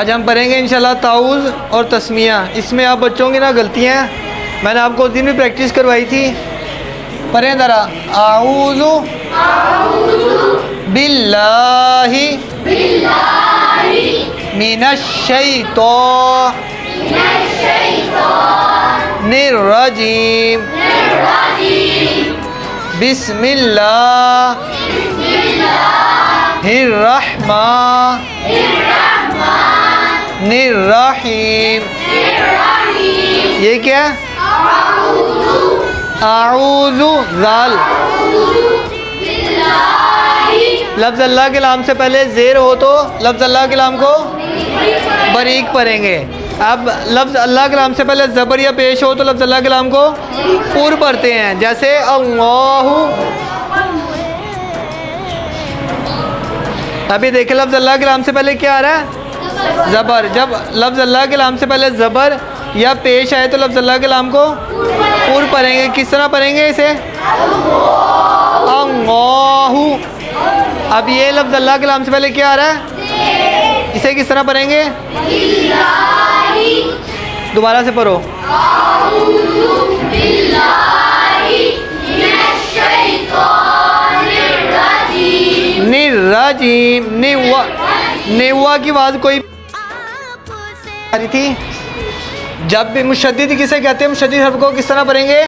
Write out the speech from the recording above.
आज हम पढ़ेंगे इंशाल्लाह ताऊज़ और तस्मिया। इसमें आप बच्चों की ना गलतियाँ मैंने आपको उस दिन भी प्रैक्टिस करवाई थी। पढ़ें ज़रा। आऊज़ु बिल्लाहि मिनश्शैतानिर्रजीम बिस्मिल्लाहिर्रहमानिर्रहीम। ये क्या? आऊज़ु ज़ाल। लफ्ज़ अल्लाह के नाम से पहले ज़ेर हो तो लफ्ज़ अल्लाह के नाम को बरीक पढ़ेंगे। अब लफ्ज़ अल्लाह के नाम से पहले ज़बर या पेश हो तो लफ्ज़ अल्लाह के नाम को पूर पढ़ते हैं। जैसे अल्लाहु। अभी देखिए लफ्ज़ अल्लाह के नाम से पहले क्या आ रहा है? ज़बर। जब लफ्ज़ अल्लाह के नाम से पहले ज़बर या पेश आए तो लफ्ज़ अल्लाह के नाम को पूर पढ़ेंगे। किस तरह पढ़ेंगे इसे? अल्लाहु। अब ये लफ्ज़ अल्लाह के नाम से पहले क्या आ रहा है? इसे किस तरह पढ़ेंगे? दोबारा से पढ़ो। निर्रजीम। निवा की आवाज़ कोई आ रही थी। जब भी मुशद्दिद किसे कहते हैं? मुशद्दिद हर्फ को किस तरह पढ़ेंगे?